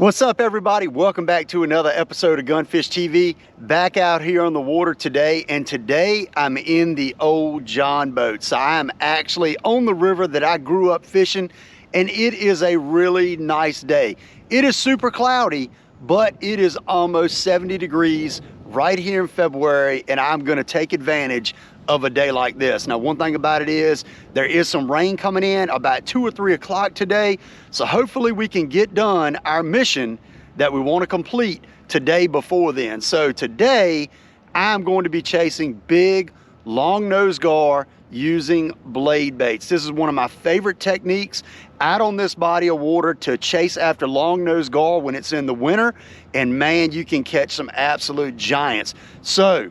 What's up, everybody? Welcome back to another episode of Gunfish TV. Back out here on the water today, and today I'm in the old John boat. So I am actually on the river that I grew up fishing, and it is a really nice day. It is super cloudy, but it is almost 70 degrees right here in February, and I'm gonna take advantage of a day like this. Now, one thing about it is there is some rain coming in about 2 or 3 o'clock today. So hopefully we can get done our mission that we want to complete today before then. So today I'm going to be chasing big longnose gar using blade baits. This is one of my favorite techniques out on this body of water to chase after longnose gar when it's in the winter. And man, you can catch some absolute giants. So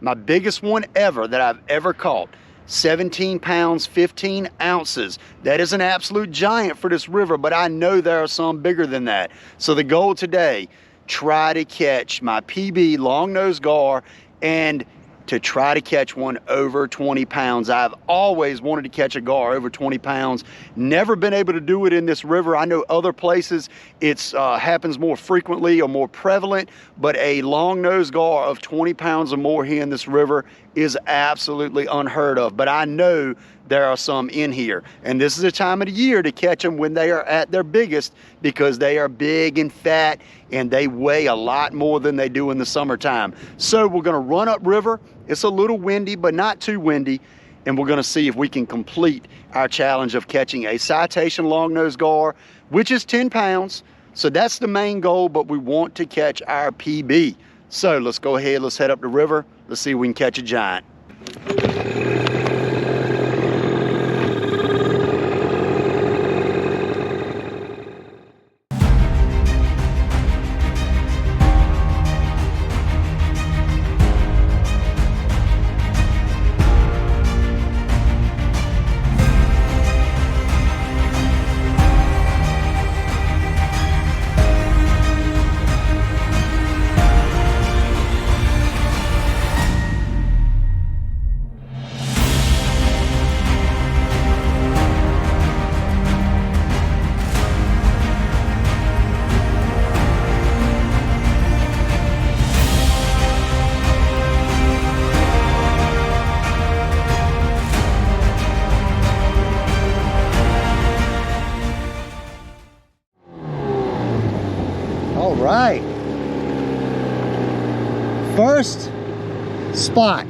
my biggest one ever that I've ever caught, 17 pounds, 15 ounces. That is an absolute giant for this river, but I know there are some bigger than that. So the goal today, try to catch my PB longnose gar and to try to catch one over 20 pounds. I've always wanted to catch a gar over 20 pounds. Never been able to do it in this river. I know other places it's happens more frequently or more prevalent, but a longnose gar of 20 pounds or more here in this river is absolutely unheard of. But I know there are some in here, and this is a time of the year to catch them when they are at their biggest, because they are big and fat and they weigh a lot more than they do in the summertime. So we're gonna run up river. It's a little windy, but not too windy, and we're gonna see if we can complete our challenge of catching a citation longnose gar, which is 10 pounds. So that's the main goal, but we want to catch our PB. So let's go ahead, let's head up the river. Let's see if we can catch a giant. All right, first spot.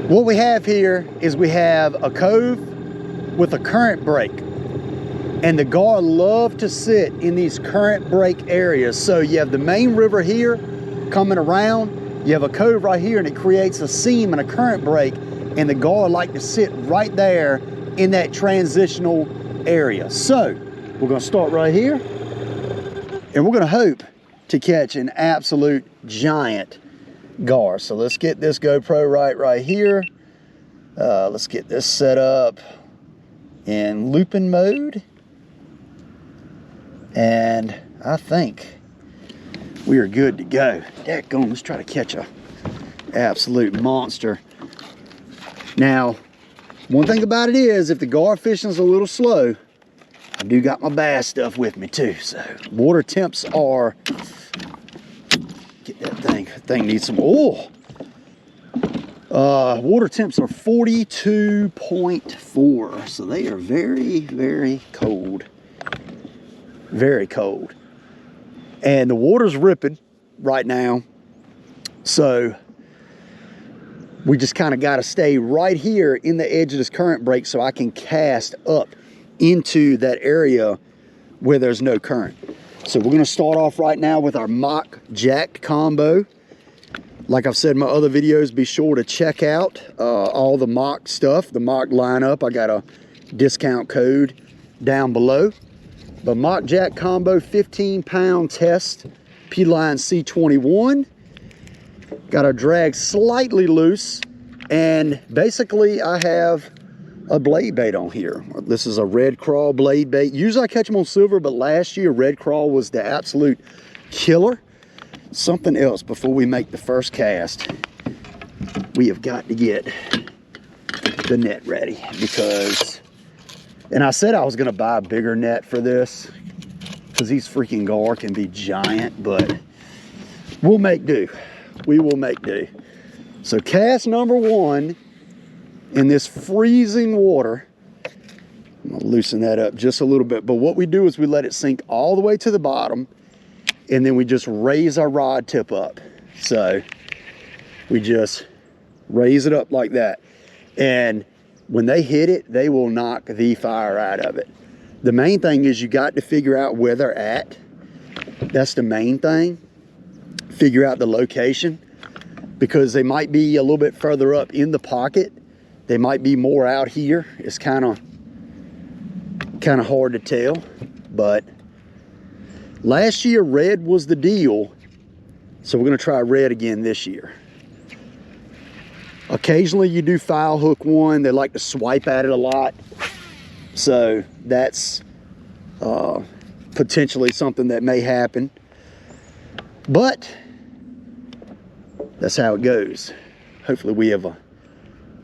What we have here is we have a cove with a current break, and the gar love to sit in these current break areas. So you have the main river here coming around, you have a cove right here, and it creates a seam and a current break, and the gar like to sit right there in that transitional area. So we're gonna start right here, and we're gonna hope to catch an absolute giant gar. So let's get this GoPro right here. Let's get this set up in looping mode. And I think we are good to go. Dadgone, let's try to catch a absolute monster. Now, one thing about it is, if the gar fishing is a little slow, I do got my bass stuff with me too. So water temps are, get that thing needs some oil. Water temps are 42.4. So they are very, very cold. Very cold. And the water's ripping right now. So we just kind of got to stay right here in the edge of this current break so I can cast up into that area where there's no current. So we're going to start off right now with our mock jack combo. Like I've said in my other videos, be sure to check out all the mock stuff, the mock lineup. I got a discount code down below. The mock jack combo 15-pound test, P-line C21. Got our drag slightly loose, and basically I have a blade bait on here. This is a red crawl blade bait. Usually I catch them on silver, but last year red crawl was the absolute killer. Something else before we make the first cast. We have got to get the net ready, because, and I said I was gonna buy a bigger net for this, because these freaking gar can be giant, but we'll make do. We will make do. So cast number 1 in this freezing water. I'm gonna loosen that up just a little bit, but what we do is we let it sink all the way to the bottom, and then we just raise our rod tip up. So we just raise it up like that, and when they hit it, they will knock the fire out of it. The main thing is you got to figure out where they're at. That's the main thing. Figure out the location, because they might be a little bit further up in the pocket. They might be more out here. It's kind of hard to tell, but last year red was the deal, so we're going to try red again this year. Occasionally you do foul hook one. They like to swipe at it a lot, so that's potentially something that may happen, but that's how it goes. Hopefully we have a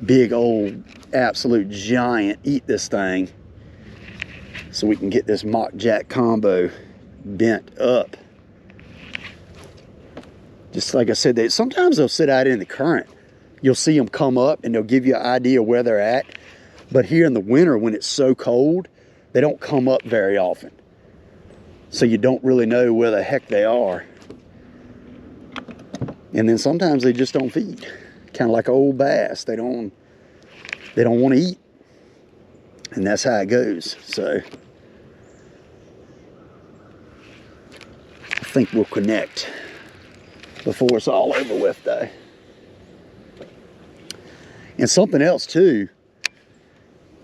big old absolute giant eat this thing, so we can get this mock jack combo bent up. Just like I said, sometimes they'll sit out in the current. You'll see them come up and they'll give you an idea where they're at. But here in the winter, when it's so cold, they don't come up very often. So you don't really know where the heck they are. And then sometimes they just don't feed. Kind of like an old bass. They don't want to eat. And that's how it goes. So I think we'll connect before it's all over with, though. And something else too,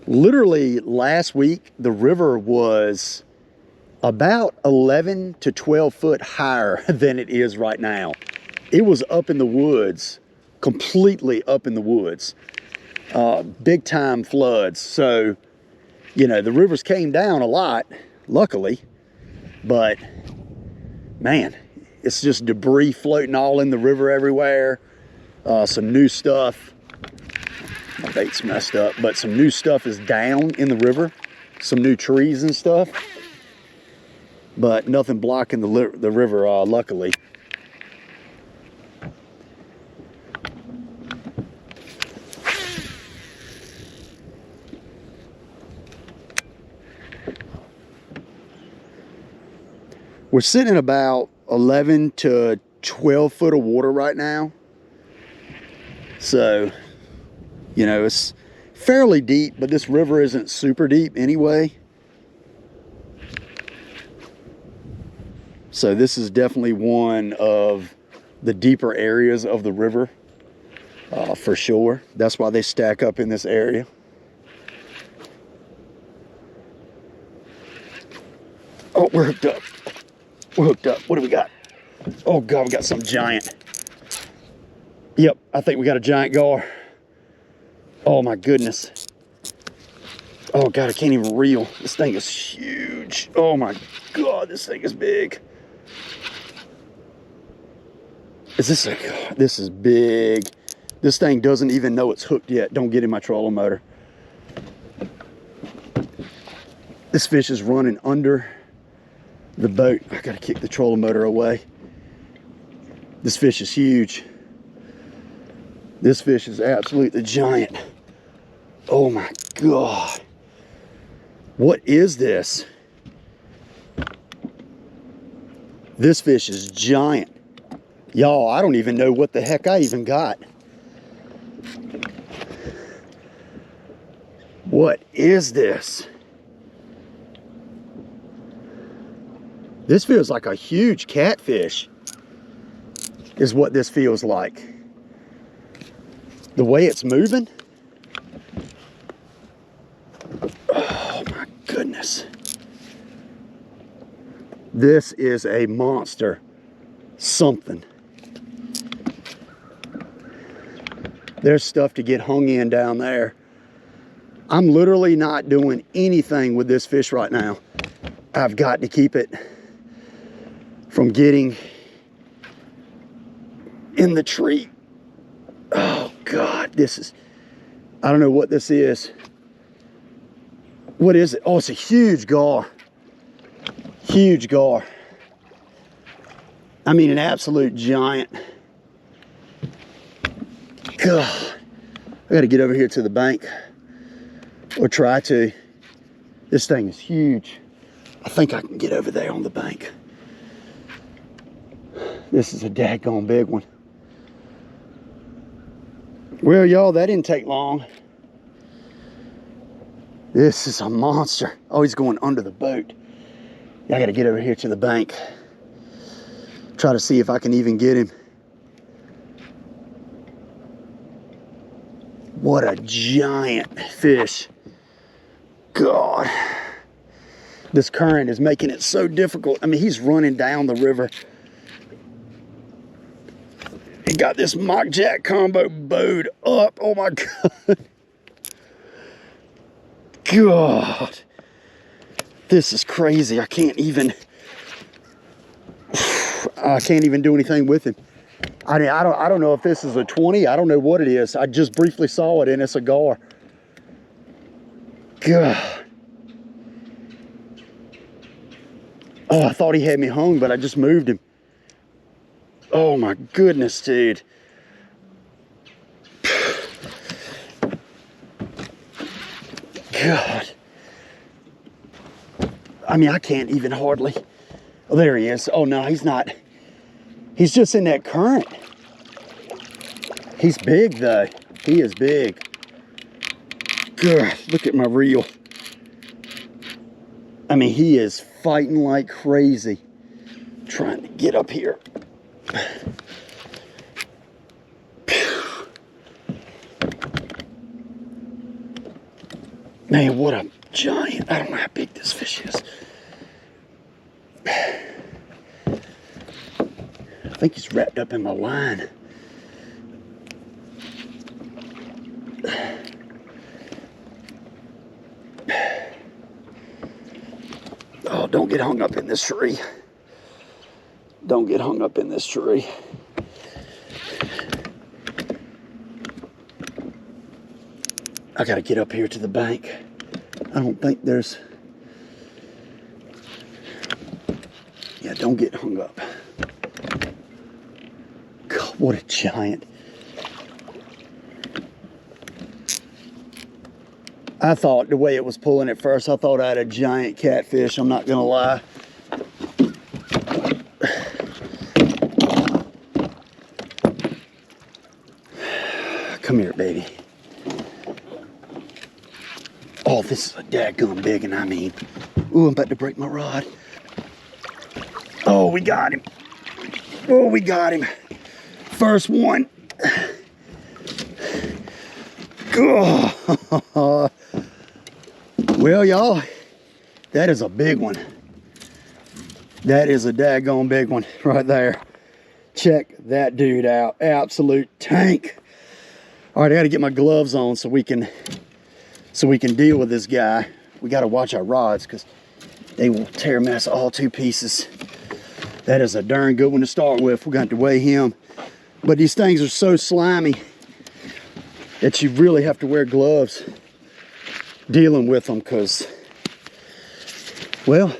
literally last week the river was about 11 to 12 foot higher than it is right now. It was up in the woods, completely up in the woods, big time floods. So, you know, the rivers came down a lot, luckily, but man, it's just debris floating all in the river everywhere. Some new stuff. My bait's messed up, but some new stuff is down in the river. Some new trees and stuff, but nothing blocking the river, luckily. We're sitting in about 11 to 12 foot of water right now. So, you know, it's fairly deep, but this river isn't super deep anyway. So this is definitely one of the deeper areas of the river, for sure. That's why they stack up in this area. Oh, we're hooked up. We're hooked up. What do we got? Oh God, we got something giant. Yep, I think we got a giant gar. Oh my goodness. Oh God, I can't even reel. This thing is huge. Oh my God, this thing is big. This is big. This thing doesn't even know it's hooked yet. Don't get in my trolling motor. This fish is running under the boat. I gotta kick the trolling motor away. This fish is huge. This fish is absolutely giant. Oh my God. What is this? This fish is giant. Y'all, I don't even know what the heck I even got. What is this? This feels like a huge catfish, is what this feels like. The way it's moving. Oh my goodness. This is a monster something. There's stuff to get hung in down there. I'm literally not doing anything with this fish right now. I've got to keep it from getting in the tree. Oh God, this is, I don't know what this is. What is it? Oh, it's a huge gar. Huge gar. I mean, an absolute giant. God, I gotta get over here to the bank, or try to. This thing is huge. I think I can get over there on the bank. This is a daggone big one. Well, y'all, that didn't take long. This is a monster. Oh, he's going under the boat. I gotta get over here to the bank. Try to see if I can even get him. What a giant fish. God. This current is making it so difficult. I mean, he's running down the river. He got this mock jack combo bowed up. Oh my God. God. This is crazy. I can't even do anything with him. I don't know if this is a 20. I don't know what it is. I just briefly saw it and it's a gar. God. Oh, I thought he had me hung, but I just moved him. Oh my goodness, dude. God. I mean, I can't even hardly. Oh, there he is. Oh no, he's not. He's just in that current. He's big though. He is big. God, look at my reel. I mean, he is fighting like crazy. Trying to get up here. Man, what a giant. I don't know how big this fish is. I think he's wrapped up in my line. Oh, don't get hung up in this tree. Don't get hung up in this tree. I gotta get up here to the bank. I don't think there's... Yeah, don't get hung up. God, what a giant. I thought the way it was pulling at first, I thought I had a giant catfish, I'm not gonna lie. Come here, baby. Oh, this is a dadgum big one, I mean. Ooh, I'm about to break my rod. Oh, we got him. Oh, we got him. First one. Oh. Well, y'all, that is a big one. That is a daggone big one right there. Check that dude out. Absolute tank. All right, I got to get my gloves on so we can deal with this guy. We got to watch our rods because they will tear a mess all to pieces. That is a darn good one to start with. We're going to weigh him. But these things are so slimy that you really have to wear gloves dealing with them because, well,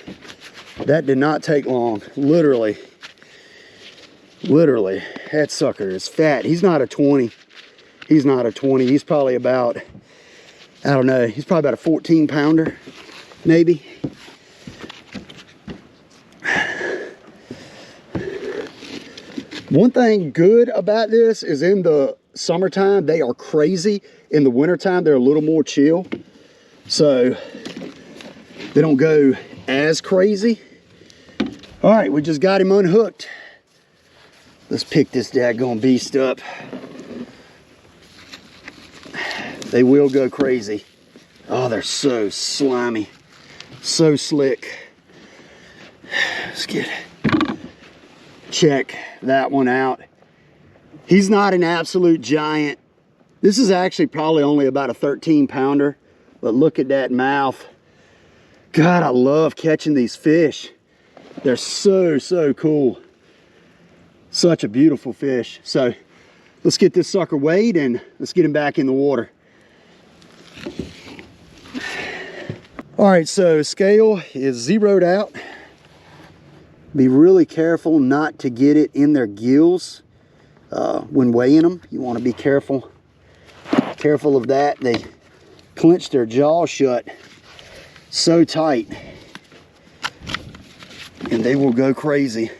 that did not take long. Literally, that sucker is fat. He's not a 20. He's not a 20. He's probably about, I don't know, he's probably about a 14 pounder, maybe. One thing good about this is in the summertime, they are crazy. In the wintertime, they're a little more chill. So they don't go as crazy. All right, we just got him unhooked. Let's pick this daggone beast up. They will go crazy. Oh, they're so slimy, so slick. Let's check that one out. He's not an absolute giant. This is actually probably only about a 13 pounder, but look at that mouth. God, I love catching these fish. They're so cool. Such a beautiful fish. So let's get this sucker weighed and let's get him back in the water. All right, so scale is zeroed out. Be really careful not to get it in their gills when weighing them. You want to be careful of that. They clench their jaw shut so tight and they will go crazy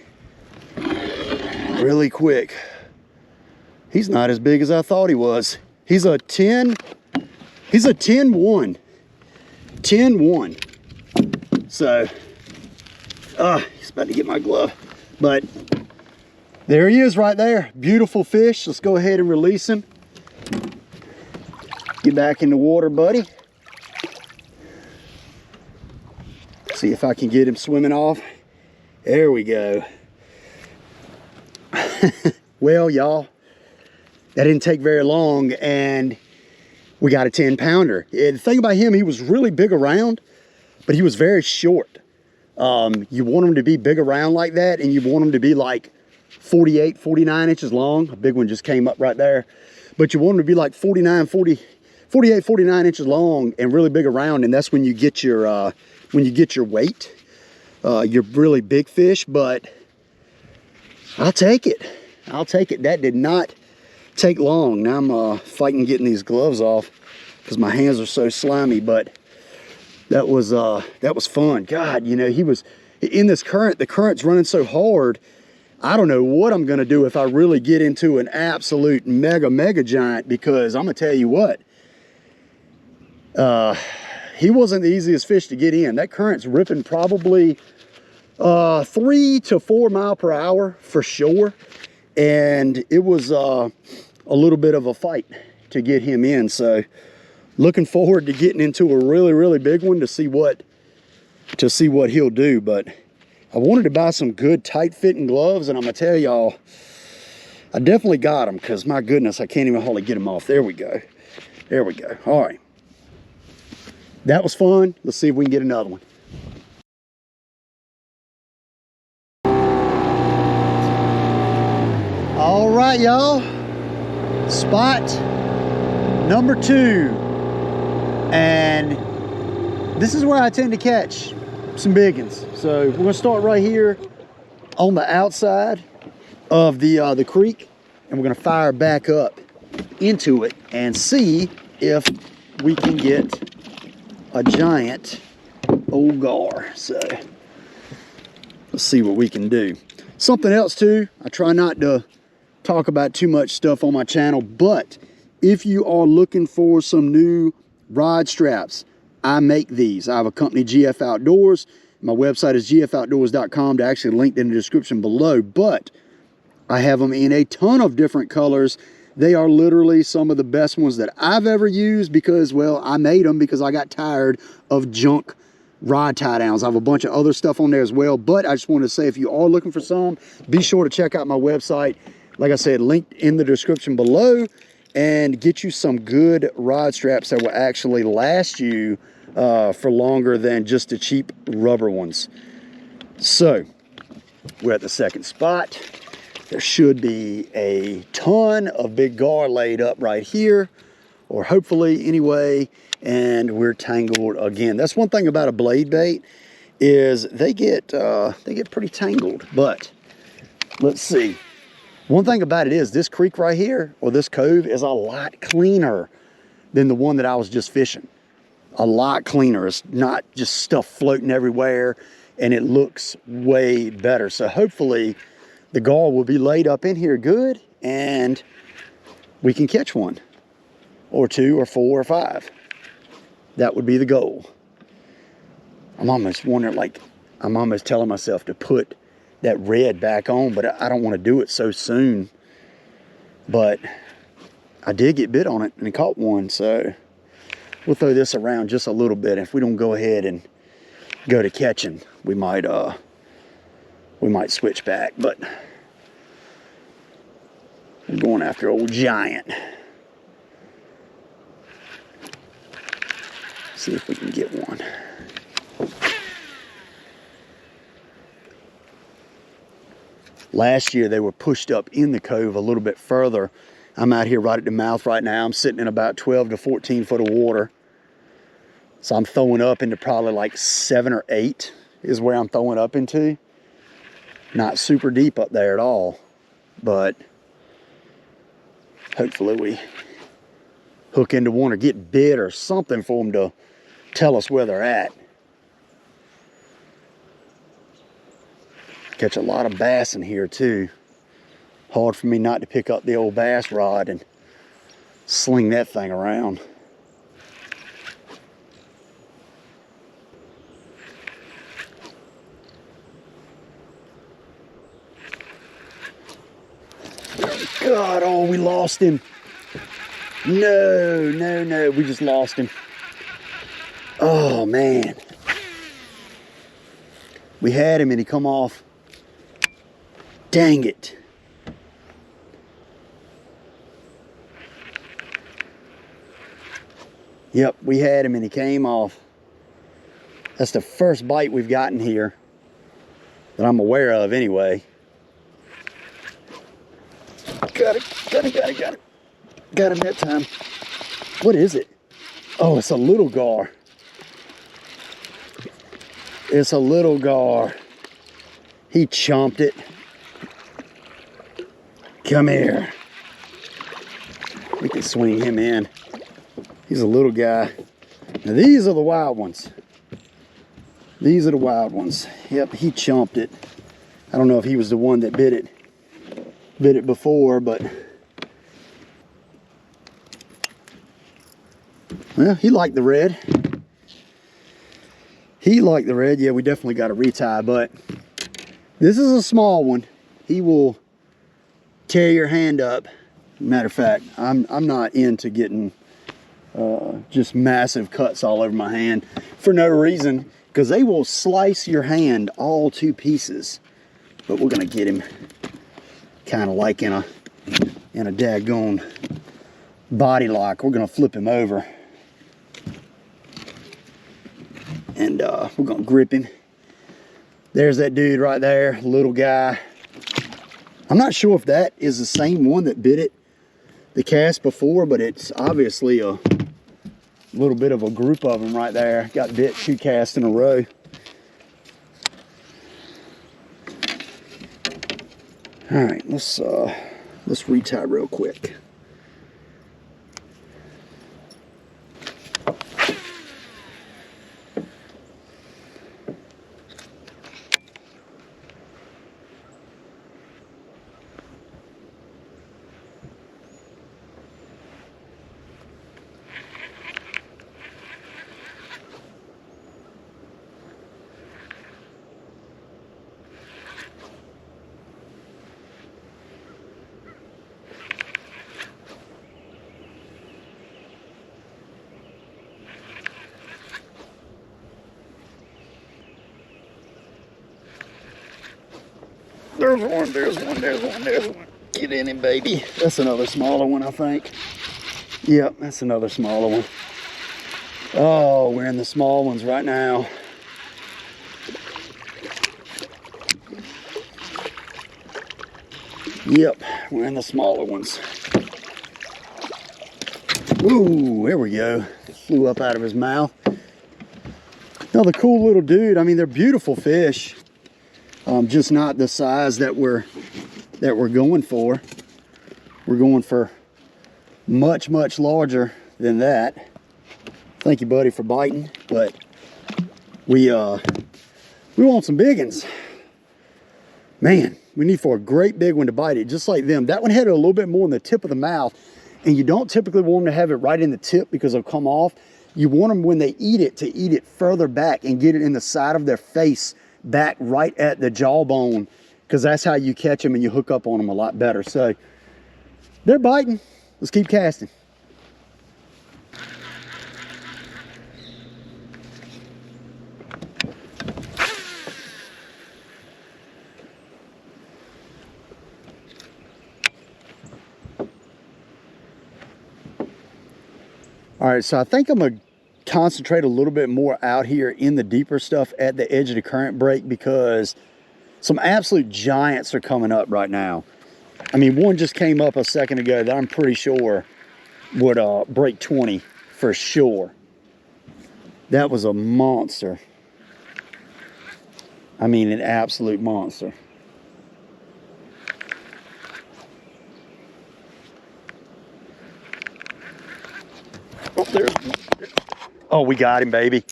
really quick. He's not as big as I thought he was. He's a 10, he's a 10-1. 10-1. So, he's about to get my glove. But there he is right there. Beautiful fish. Let's go ahead and release him. Get back in the water, buddy. See if I can get him swimming off. There we go. Well, y'all, that didn't take very long, and we got a 10-pounder. The thing about him, he was really big around, but he was very short. You want him to be big around like that, and you want him to be like 48, 49 inches long. A big one just came up right there. But you want him to be like 48, 49 inches long and really big around, and that's when you get your weight. Your really big fish, but I'll take it. I'll take it. That did not take long. Now I'm fighting getting these gloves off because my hands are so slimy, but that was fun. God, you know, he was in this current. The current's running so hard. I don't know what I'm gonna do if I really get into an absolute mega giant, because I'm gonna tell you what, he wasn't the easiest fish to get in. That current's ripping probably 3 to 4 miles per hour for sure. And it was a little bit of a fight to get him in. So looking forward to getting into a really big one to see what he'll do. But I wanted to buy some good tight fitting gloves, and I'm gonna tell y'all, I definitely got them, because my goodness, I can't even hardly get them off. There we go. There we go. All right. That was fun. Let's see if we can get another one. All right, y'all. Spot number 2. And this is where I tend to catch some big ones. So we're gonna start right here on the outside of the creek, and we're gonna fire back up into it and see if we can get a giant old gar. So let's see what we can do. Something else too, I try not to talk about too much stuff on my channel, but if you are looking for some new rod straps, I make these. I have a company, GF Outdoors. My website is gfoutdoors.com, to actually linked in the description below, but I have them in a ton of different colors. They are literally some of the best ones that I've ever used, because, well, I made them because I got tired of junk rod tie downs. I have a bunch of other stuff on there as well, but I just want to say, if you are looking for some, be sure to check out my website. Like I said, linked in the description below, and get you some good rod straps that will actually last you for longer than just the cheap rubber ones. So we're at the second spot. There should be a ton of big gar laid up right here, or hopefully anyway, and we're tangled again. That's one thing about a blade bait, is they get pretty tangled. But let's see. One thing about it is this creek right here, or this cove, is a lot cleaner than the one that I was just fishing. A lot cleaner. It's not just stuff floating everywhere, and it looks way better. So hopefully the gar will be laid up in here good, and we can catch one, or 2, or 4, or 5. That would be the goal. I'm almost wondering, like, I'm almost telling myself to put that red back on, but I don't want to do it so soon. But I did get bit on it and caught one, so we'll throw this around just a little bit. If we don't go ahead and go to catching, we might switch back. But we're going after old giant. See if we can get one. Last year, they were pushed up in the cove a little bit further. I'm out here right at the mouth right now. I'm sitting in about 12 to 14 foot of water. So I'm throwing up into probably like 7 or 8 is where I'm throwing up into. Not super deep up there at all, but hopefully we hook into one or get bit or something for them to tell us where they're at. Catch a lot of bass in here too. Hard for me not to pick up the old bass rod and sling that thing around. God, oh, we lost him. No, no, no, we just lost him. Oh, man. We had him and he come off. Dang it. Yep, we had him and he came off. That's the first bite we've gotten here that I'm aware of anyway. Got it, got it, got it, got it. Got him that time. What is it? Oh, it's a little gar. It's a little gar. He chomped it. Come here. We can swing him in. He's a little guy. Now these are the wild ones. These are the wild ones. Yep, he chomped it. I don't know if he was the one that bit it before, but well, he liked the red. He liked the red. Yeah, we definitely got to retie, but this is a small one. He will tear your hand up. Matter of fact, I'm not into getting just massive cuts all over my hand for no reason, because they will slice your hand all to pieces. But we're gonna get him kind of like in a daggone body lock. We're gonna flip him over and we're gonna grip him. There's that dude right there, little guy. I'm not sure if that is the same one that bit the cast before, but it's obviously a little bit of a group of them right there. Got bit 2 casts in a row. All right, let's retie real quick. There's one, there's one, there's one, there's one. Get in him, baby. That's another smaller one, I think. Yep, that's another smaller one. Oh, we're in the small ones right now. Yep, we're in the smaller ones. Ooh, there we go. Flew up out of his mouth. Another cool little dude. I mean, they're beautiful fish. Just not the size that we're going for. We're going for much, much larger than that. Thank you, buddy, for biting. But we want some big ones. Man, we need for a great big one to bite it, just like them. That one had it a little bit more in the tip of the mouth, and you don't typically want them to have it right in the tip because they'll come off. You want them when they eat it to eat it further back and get it in the side of their face, back right at the jawbone, because that's how you catch them and you hook up on them a lot better. So they're biting. Let's keep casting. All right, so I think I'm gonna concentrate a little bit more out here in the deeper stuff at the edge of the current break, because some absolute giants are coming up right now. I mean, one just came up a second ago that I'm pretty sure would break 20 for sure. That was a monster. I mean, an absolute monster. Oh, there's, oh, we got him, baby.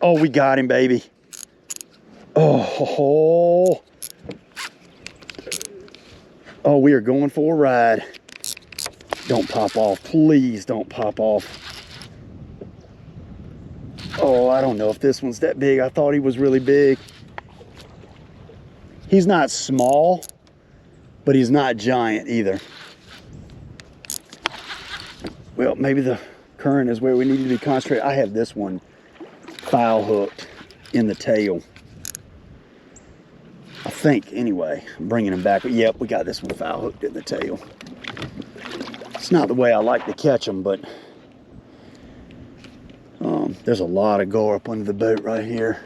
Oh, we got him, baby. Oh, oh, we are going for a ride. Don't pop off, please don't pop off. Oh, I don't know if this one's that big. I thought he was really big. He's not small, but he's not giant either. Well, maybe the current is where we need to be concentrated. I have this one foul hooked in the tail. I think, anyway. I'm bringing him back. But yep, we got this one foul hooked in the tail. It's not the way I like to catch them, but there's a lot of gar up under the boat right here.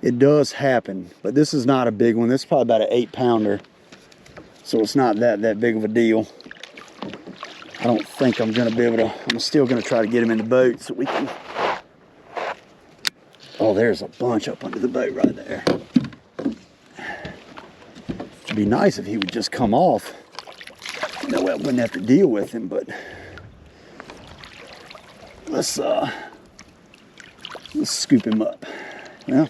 It does happen, but this is not a big one. This is probably about an 8-pounder, so it's not that big of a deal. I don't think I'm gonna be able to. I'm still gonna try to get him in the boat so we can. Oh, there's a bunch up under the boat right there. It'd be nice if he would just come off. No, I wouldn't have to deal with him, but let's scoop him up. Well,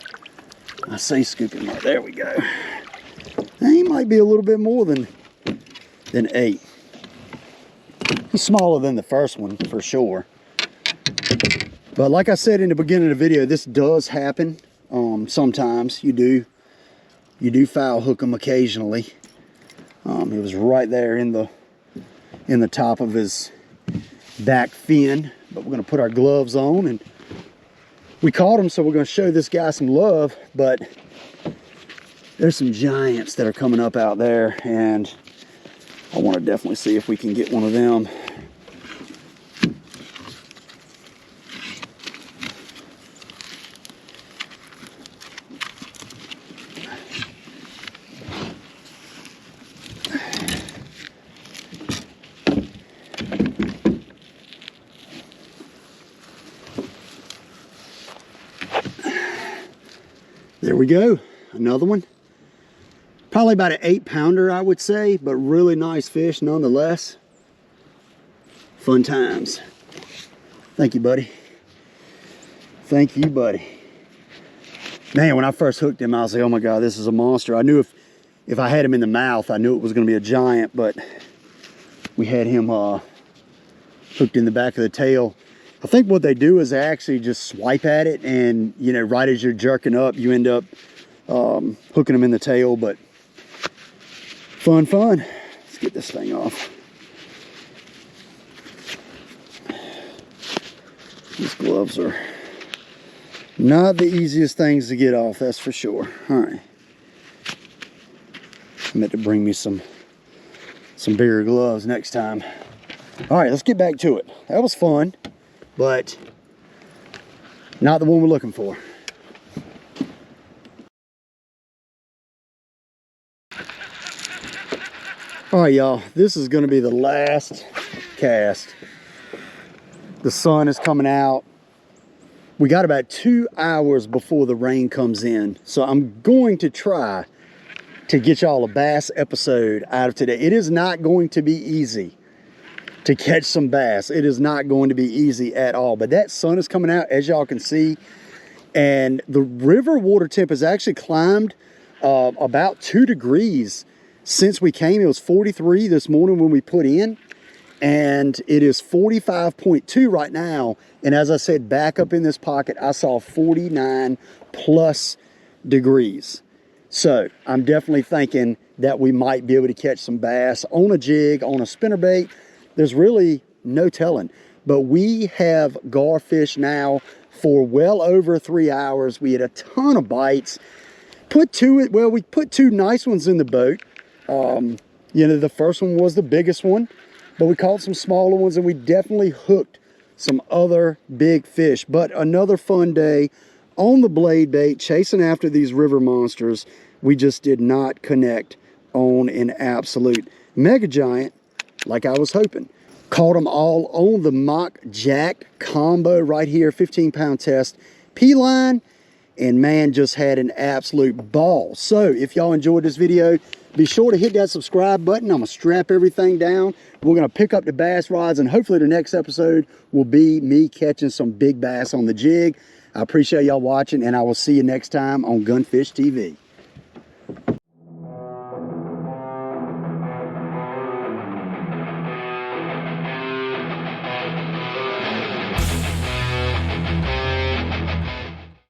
I say scoop him up. There we go. He might be a little bit more than 8. He's smaller than the first one for sure. But like I said in the beginning of the video, this does happen. Sometimes you do foul hook them occasionally. He was right there in the top of his back fin. But we're gonna put our gloves on, and we caught him, so we're gonna show this guy some love. But there's some giants that are coming up out there, and I want to definitely see if we can get one of them. There we go, another one. Probably about an 8-pounder, I would say, but really nice fish nonetheless. Fun times. Thank you, buddy. Thank you, buddy. Man, when I first hooked him, I was like, oh my God, this is a monster. I knew if I had him in the mouth, I knew it was gonna be a giant, but we had him hooked in the back of the tail. I think what they do is they actually just swipe at it, and you know, right as you're jerking up, you end up hooking them in the tail. But fun. Let's get this thing off. These gloves are not the easiest things to get off, that's for sure. All right. I meant to bring me some bigger gloves next time. All right, let's get back to it. That was fun, but not the one we're looking for. All right, y'all, this is gonna be the last cast. The sun is coming out. We got about 2 hours before the rain comes in, so I'm going to try to get y'all a bass episode out of today. It is not going to be easy to catch some bass. It is not going to be easy at all, but that sun is coming out, as y'all can see, and the river water temp has actually climbed about 2 degrees since we came. It was 43 this morning when we put in, and it is 45.2 right now. And as I said, back up in this pocket, I saw 49 plus degrees. So I'm definitely thinking that we might be able to catch some bass on a jig, on a spinnerbait. There's really no telling. But we have gar fish now for well over 3 hours. We had a ton of bites. We put 2 nice ones in the boat. You know, the first one was the biggest one, but we caught some smaller ones, and we definitely hooked some other big fish. But another fun day on the blade bait, chasing after these river monsters. We just did not connect on an absolute mega giant like I was hoping. Caught them all on the mock jack combo right here, 15-pound test. P-line, and man, just had an absolute ball. So if y'all enjoyed this video, be sure to hit that subscribe button. I'm gonna strap everything down. We're gonna pick up the bass rods, and hopefully the next episode will be me catching some big bass on the jig. I appreciate y'all watching, and I will see you next time on Gunfish TV.